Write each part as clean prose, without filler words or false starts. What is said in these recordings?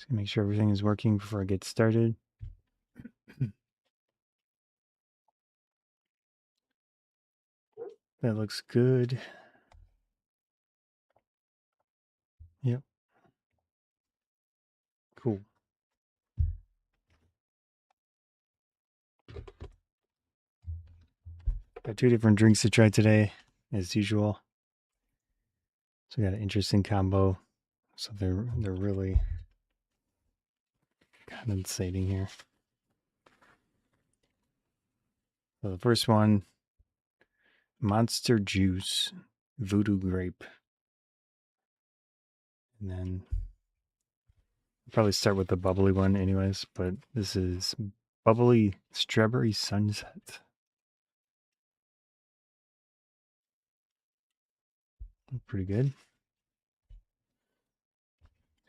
Just gonna make sure everything is working before I get started. That looks good. Yep. Cool. Got 2 different drinks to try today, as usual. So we got an interesting combo. So they're really condensating here. So the first one, Monster Juice, Voodoo Grape. And then I'll probably start with the bubbly one anyways, but this is Bubly Strawberry Sunset. Pretty good.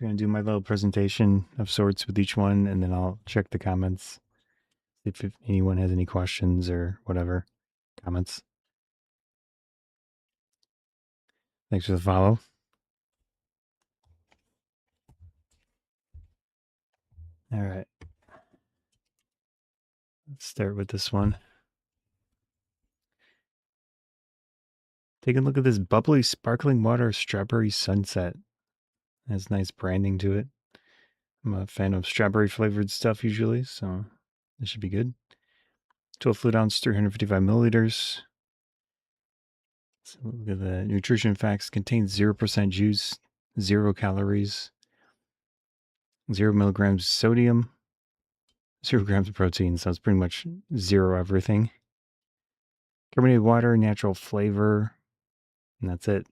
I'm going to do my little presentation of sorts with each one, and then I'll check the comments if anyone has any questions or whatever comments. Thanks for the follow. All right. Let's start with this one. Take a look at this bubbly sparkling water strawberry sunset. It has nice branding to it. I'm a fan of strawberry flavored stuff usually, so this should be good. 12 fluid ounce, 355 milliliters. So look at the nutrition facts. Contains 0% juice, 0 calories, 0 milligrams sodium, 0 grams of protein. So it's pretty much 0 everything. Carbonated water, natural flavor, and that's it.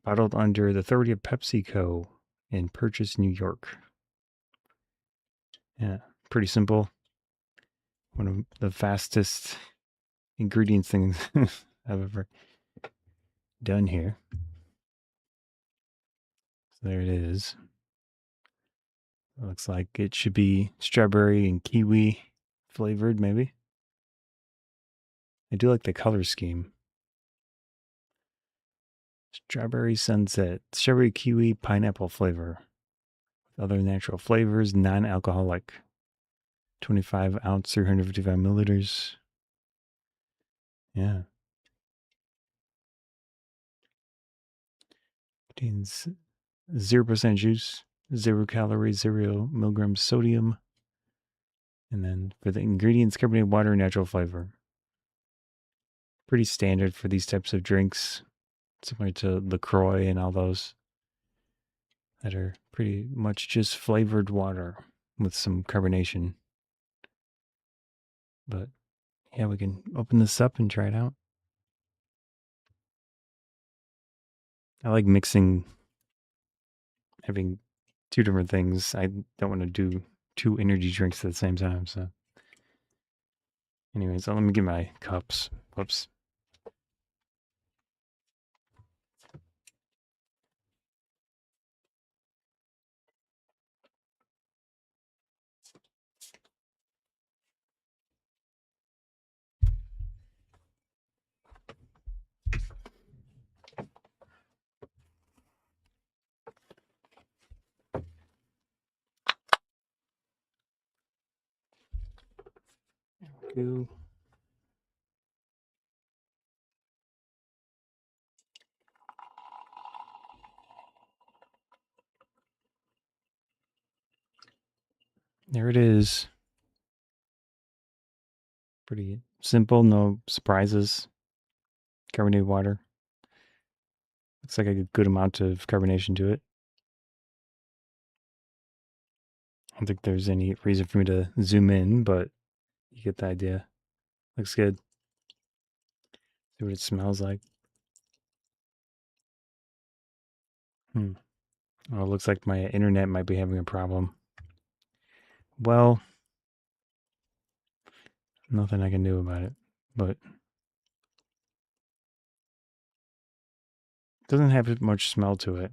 Bottled under the authority of PepsiCo in Purchase, New York. Yeah, pretty simple. One of the fastest ingredients things I've ever done here. So there it is. It looks like it should be strawberry and kiwi flavored, maybe. I do like the color scheme. Strawberry sunset, strawberry kiwi pineapple flavor. With other natural flavors, non-alcoholic. 25 ounce, 355 milliliters. Yeah. Contains 0% juice, 0 calories, 0 milligrams sodium. And then for the ingredients, carbonated water, natural flavor. Pretty standard for these types of drinks, similar to LaCroix and all those that are pretty much just flavored water with some carbonation. But yeah, we can open this up and try it out. I like mixing, having 2 different things. I don't want to do 2 energy drinks at the same time. So, anyways, let me get my cups. Whoops. Go. There it is. Pretty simple, no surprises. Carbonated water. Looks like a good amount of carbonation to it. I don't think there's any reason for me to zoom in, but you get the idea. Looks good. See what it smells like. Oh, it looks like my internet might be having a problem. Well, nothing I can do about it, but it doesn't have much smell to it.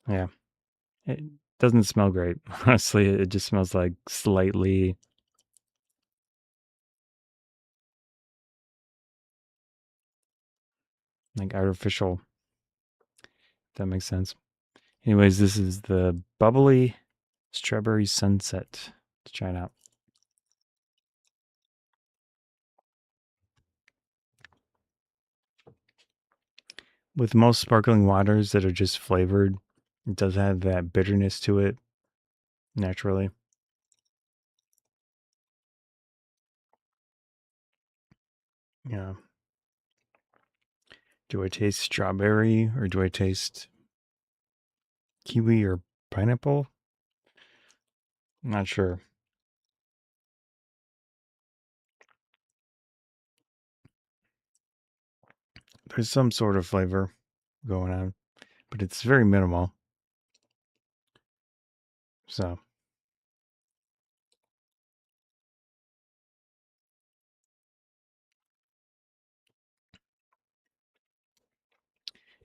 Yeah. It doesn't smell great. Honestly, it just smells like slightly like artificial. If that makes sense. Anyways, this is the Bubly Strawberry Sunset. Let's try it out. With most sparkling waters that are just flavored, it does have that bitterness to it naturally. Yeah. Do I taste strawberry or do I taste kiwi or pineapple? I'm not sure. There's some sort of flavor going on, but it's very minimal. So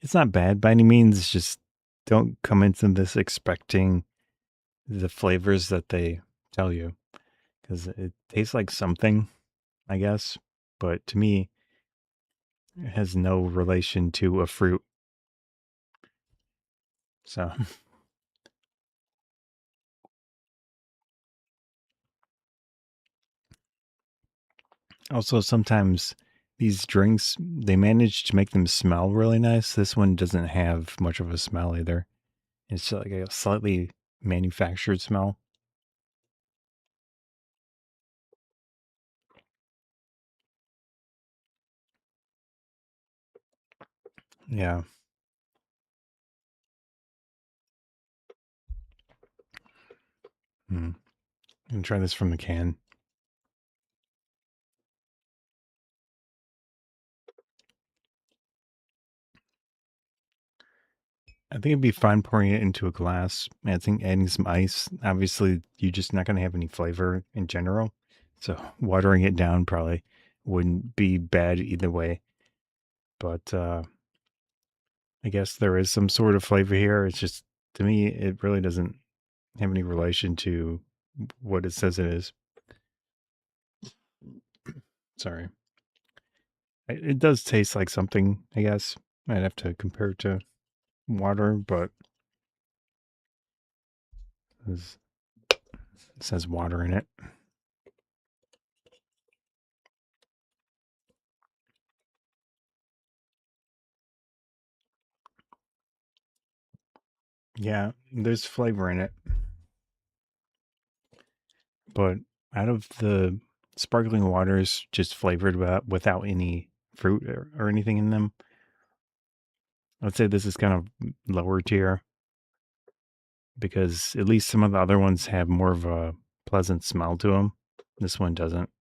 it's not bad by any means. It's just don't come into this expecting the flavors that they tell you because it tastes like something, I guess. But to me, it has no relation to a fruit. So also sometimes these drinks they manage to make them smell really nice. This one doesn't have much of a smell either. It's like a slightly manufactured smell. Yeah. Mm. I'm gonna try this from the can. I think it'd be fine pouring it into a glass. I think adding some ice. Obviously, you're just not gonna have any flavor in general. So watering it down probably wouldn't be bad either way. But I guess there is some sort of flavor here. It's just to me, it really doesn't have any relation to what it says it is. Sorry. It does taste like something, I guess. I'd have to compare it to water, but it says water in it. Yeah, there's flavor in it, but out of the sparkling waters just flavored without any fruit or anything in them, I'd say this is kind of lower tier because at least some of the other ones have more of a pleasant smell to them. This one doesn't.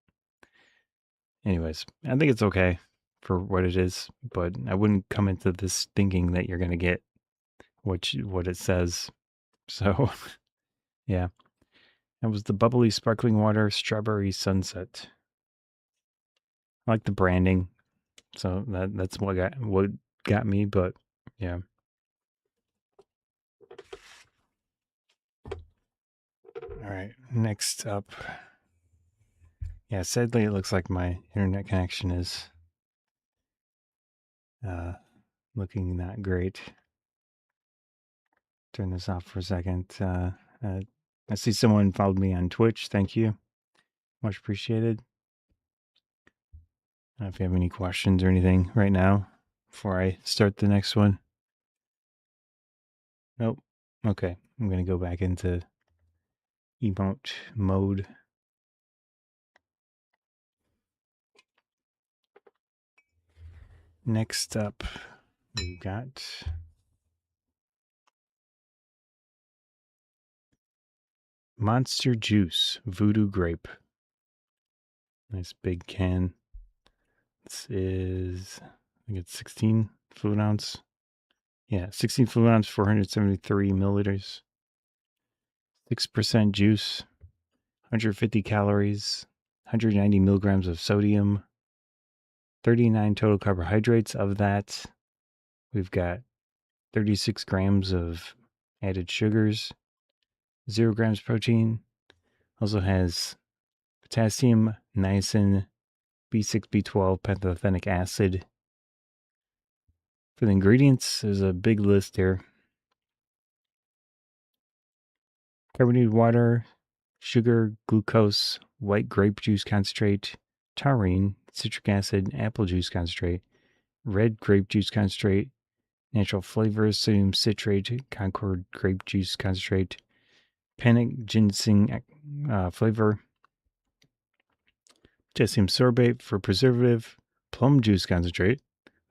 Anyways, I think it's okay for what it is, but I wouldn't come into this thinking that you're going to get what it says. So, yeah. That was the bubbly sparkling water strawberry sunset. I like the branding. So that's what got me, but yeah. All right. Next up. Yeah, sadly it looks like my internet connection is uh looking not great. Turn this off for a second. I see someone followed me on Twitch. Thank you. Much appreciated. I don't know if you have any questions or anything right now before I start the next one. Nope. Okay. I'm going to go back into emote mode. Next up, we've got Monster Juice Voodoo Grape. Nice big can. This is, I think it's 16 fluid ounce. Yeah, 16 fluid ounce, 473 milliliters. 6% juice, 150 calories, 190 milligrams of sodium, 39 total carbohydrates. Of that, we've got 36 grams of added sugars, 0 grams protein. Also has potassium, niacin, B6, B12, pantothenic acid, For the ingredients, there's a big list here. Carbonated water, sugar, glucose, white grape juice concentrate, taurine, citric acid, apple juice concentrate, red grape juice concentrate, natural flavors, sodium citrate, Concord grape juice concentrate, panic ginseng flavor, potassium sorbate for preservative, plum juice concentrate.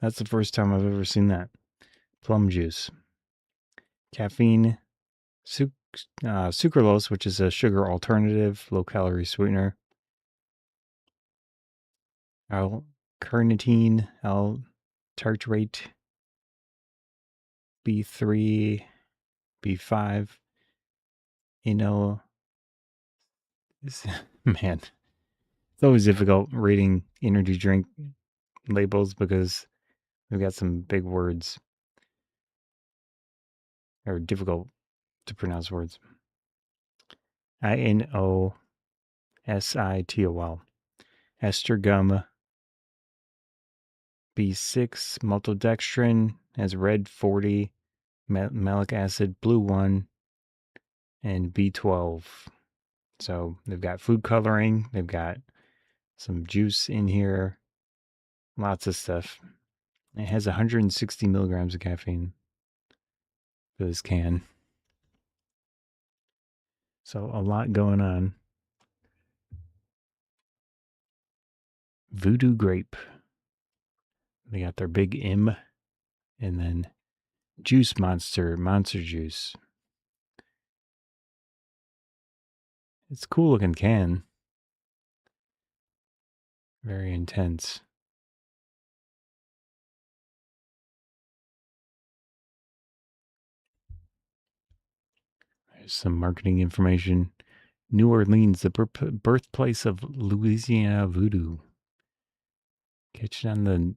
That's the first time I've ever seen that. Plum juice. Caffeine, sucralose, which is a sugar alternative, low-calorie sweetener. L-carnitine, L-tartrate, B3, B5, man, it's always difficult reading energy drink labels because we've got some big words or difficult to pronounce words. INOSITOL, ester gum, B6, maltodextrin has red 40, malic acid, blue 1, and B12. So they've got food coloring, they've got some juice in here, lots of stuff. It has 160 milligrams of caffeine for this can. So a lot going on. Voodoo Grape. They got their big M, and then Juice Monster Juice. It's a cool looking can. Very intense. There's some marketing information. New Orleans, the birthplace of Louisiana voodoo. Catch it on the,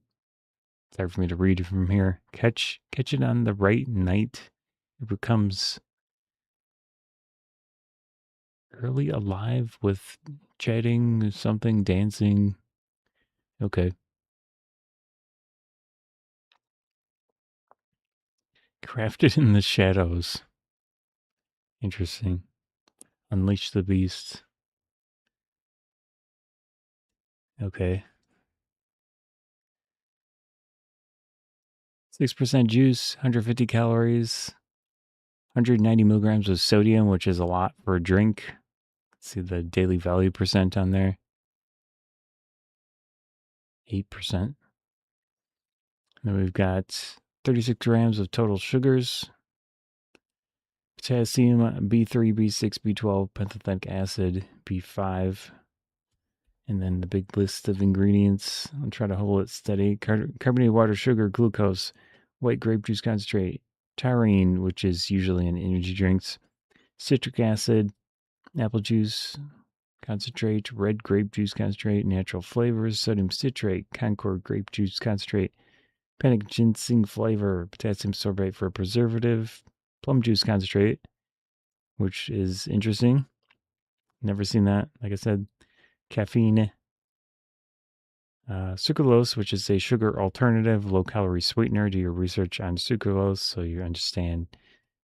sorry for me to read from here. Catch it on the right night. It becomes early alive with chatting, something, dancing. Okay. Crafted in the shadows. Interesting. Unleash the beast. Okay. 6% juice, 150 calories, 190 milligrams of sodium, which is a lot for a drink. Let's see the daily value percent on there. 8%. Then we've got 36 grams of total sugars, potassium, B3, B6, B12, pantothenic acid, B5. And then the big list of ingredients. I'll try to hold it steady. Carbonated water, sugar, glucose, white grape juice concentrate, taurine, which is usually in energy drinks, citric acid, apple juice concentrate, red grape juice concentrate, natural flavors, sodium citrate, Concord grape juice concentrate, panic ginseng flavor, potassium sorbate for a preservative, plum juice concentrate, which is interesting. Never seen that. Like I said, caffeine, sucralose, which is a sugar alternative, low calorie sweetener. Do your research on sucralose so you understand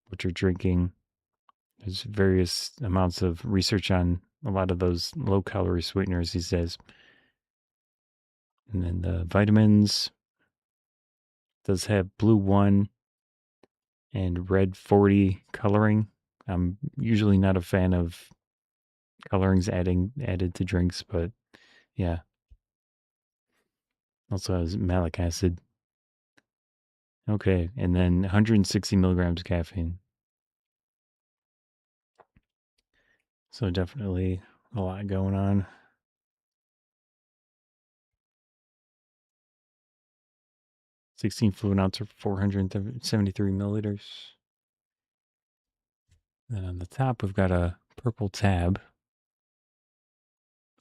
what you're drinking. There's various amounts of research on a lot of those low calorie sweeteners these days. And then the vitamins does have blue 1 and red 40 coloring. I'm usually not a fan of colorings added to drinks, but yeah. Also has malic acid. Okay, and then 160 milligrams of caffeine. So definitely a lot going on. 16 fluid ounce or 473 milliliters. Then on the top, we've got a purple tab.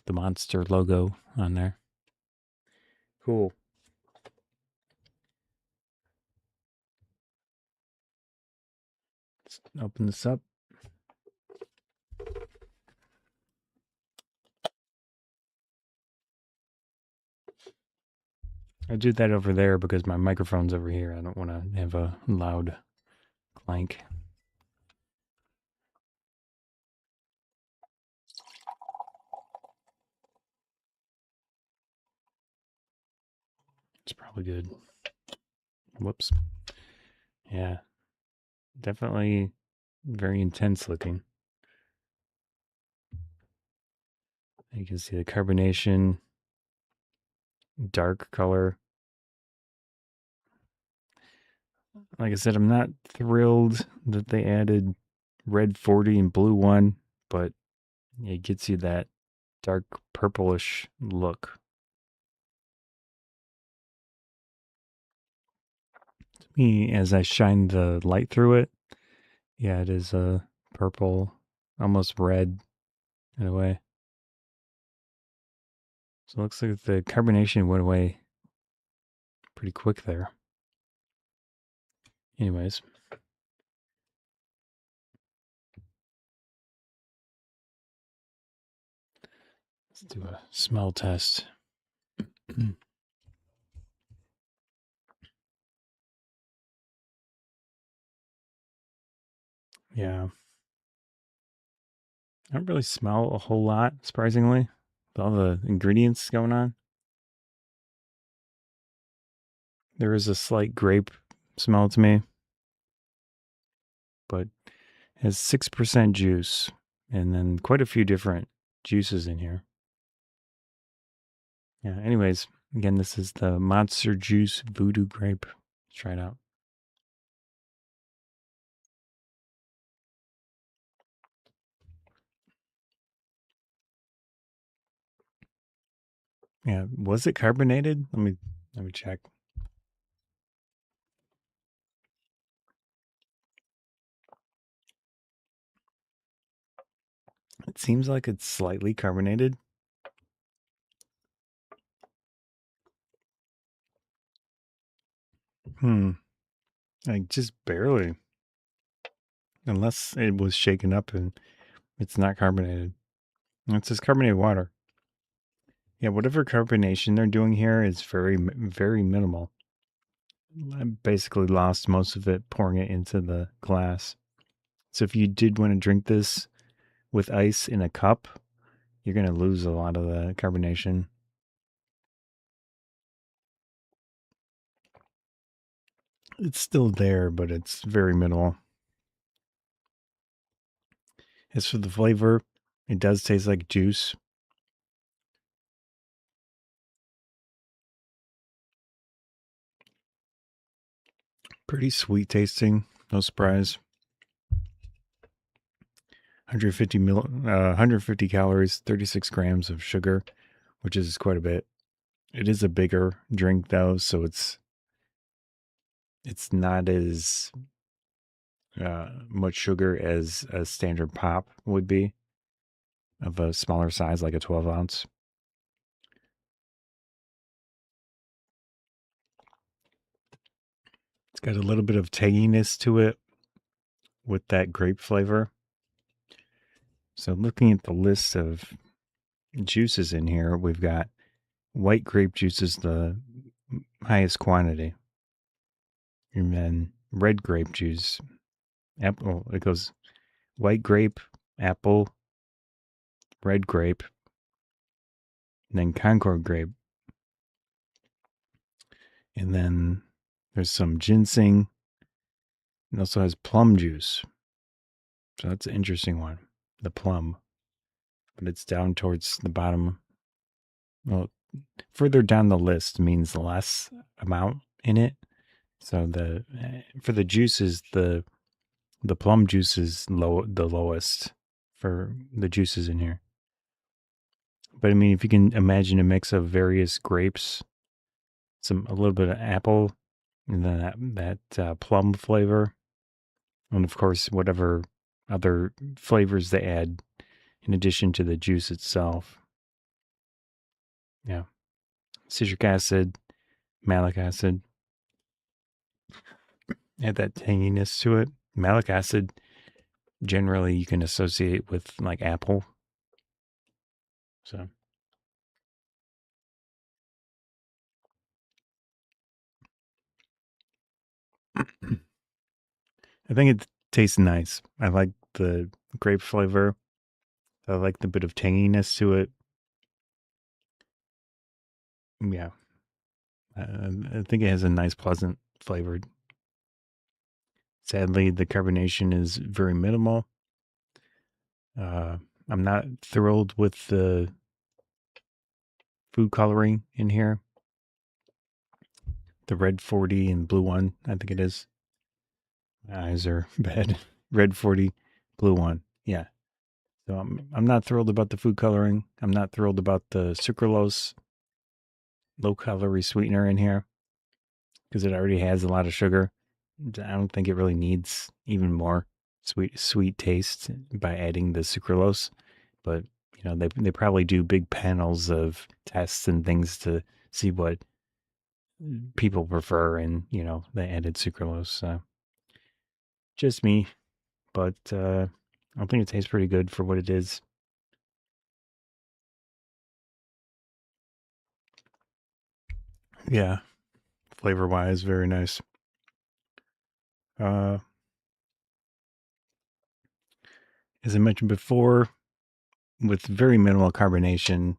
The monster logo on there. Cool. Let's open this up. I do that over there because my microphone's over here. I don't want to have a loud clank. It's probably good. Whoops. Yeah, definitely very intense looking. You can see the carbonation, dark color. Like I said, I'm not thrilled that they added red 40 and blue 1, but it gets you that dark purplish look. To me, as I shine the light through it, yeah, it is a purple, almost red in a way. So it looks like the carbonation went away pretty quick there. Anyways. Let's do a smell test. Yeah. I don't really smell a whole lot, surprisingly, with all the ingredients going on. There is a slight grape smell to me, but it has 6% juice and then quite a few different juices in here. Yeah, anyways, again, this is the Monster Juice Voodoo Grape. Let's try it out. Yeah, was it carbonated? Let me check. It seems like it's slightly carbonated. Like just barely. Unless it was shaken up and it's not carbonated. It's just carbonated water. Yeah, whatever carbonation they're doing here is very minimal. I basically lost most of it pouring it into the glass. So if you did want to drink this with ice in a cup, you're going to lose a lot of the carbonation. It's still there, but it's very minimal. As for the flavor, it does taste like juice. Pretty sweet tasting, no surprise. 150 calories, 36 grams of sugar, which is quite a bit. It is a bigger drink though, so it's not as much sugar as a standard pop would be of a smaller size, like a 12 ounce. It's got a little bit of tanginess to it with that grape flavor. So looking at the list of juices in here, we've got white grape juice is the highest quantity. And then red grape juice, apple, it goes white grape, apple, red grape, and then Concord grape. And then there's some ginseng. It also has plum juice. So that's an interesting one. The plum. But it's down towards the bottom. Well, further down the list means less amount in it. So the for the juices, the plum juice is the lowest for the juices in here. But I mean, if you can imagine a mix of various grapes, a little bit of apple, and then that plum flavor, and of course whatever other flavors they add in addition to the juice itself. Yeah, citric acid, malic acid, add that tanginess to it. Malic acid generally you can associate with like apple. So I think it tastes nice. I like the grape flavor. I like the bit of tanginess to it. Yeah, I think it has a nice, pleasant flavor. Sadly, the carbonation is very minimal. Uh, I'm not thrilled with the food coloring in here. The red 40 and blue one, I think it is. My eyes are bad. Red 40, blue one. Yeah. So I'm not thrilled about the food coloring. I'm not thrilled about the sucralose low calorie sweetener in here because it already has a lot of sugar. I don't think it really needs even more sweet taste by adding the sucralose. But they probably do big panels of tests and things to see what people prefer, and they added sucralose. Just me, but I think it tastes pretty good for what it is. Yeah, flavor wise, very nice. Uh, as I mentioned before, with very minimal carbonation,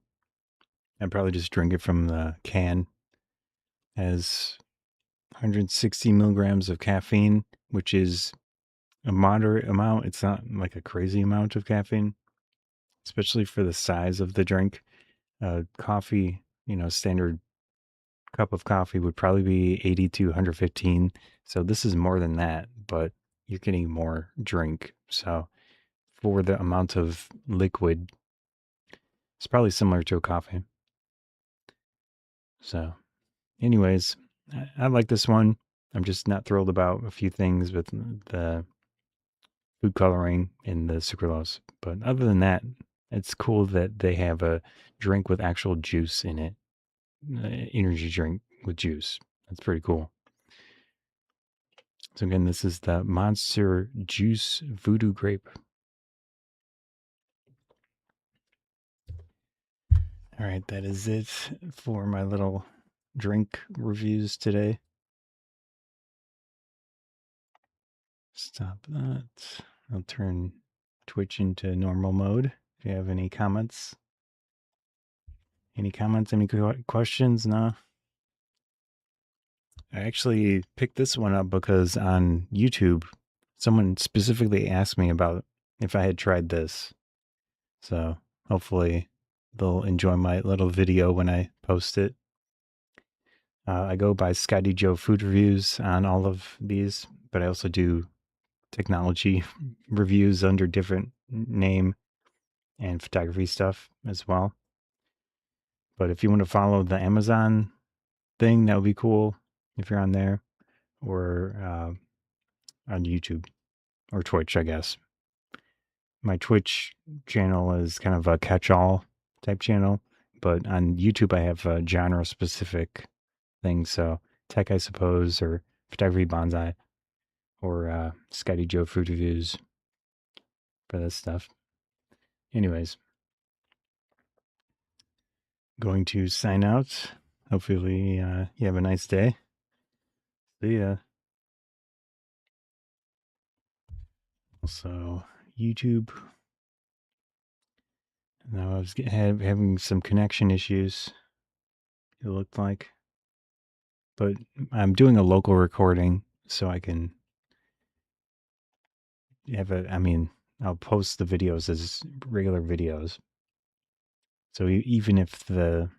I'd probably just drink it from the can. Has 160 milligrams of caffeine, which is a moderate amount. It's not like a crazy amount of caffeine, especially for the size of the drink. Coffee, standard cup of coffee would probably be 80 to 115. So this is more than that, but you're getting more drink. So for the amount of liquid, it's probably similar to a coffee. So, anyways, I like this one. I'm just not thrilled about a few things with the food coloring and the sucralose. But other than that, it's cool that they have a drink with actual juice in it, energy drink with juice. That's pretty cool. So again, this is the Monster Juice Voodoo Grape. All right, that is it for my little drink reviews today. Stop that. I'll turn Twitch into normal mode. If you have any comments, any questions? No. I actually picked this one up because on YouTube, someone specifically asked me about if I had tried this. So hopefully they'll enjoy my little video when I post it. I go by Scotty Joe Food Reviews on all of these, but I also do technology reviews under different name and photography stuff as well. But if you want to follow the Amazon thing, that would be cool if you're on there, or on YouTube or Twitch, I guess. My Twitch channel is kind of a catch-all type channel, but on YouTube I have genre specific things. So tech, I suppose, or photography bonsai, or Scotty Joe food reviews for this stuff. Anyways, going to sign out. Hopefully, you have a nice day. See ya. Also, YouTube. Now I was having some connection issues, it looked like. But I'm doing a local recording so I can I'll post the videos as regular videos. So even if the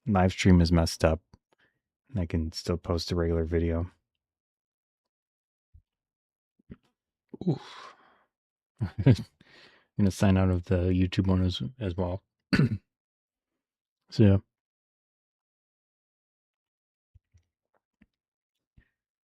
live stream is messed up, I can still post a regular video. Oof. I'm gonna sign out of the YouTube one as well. So yeah.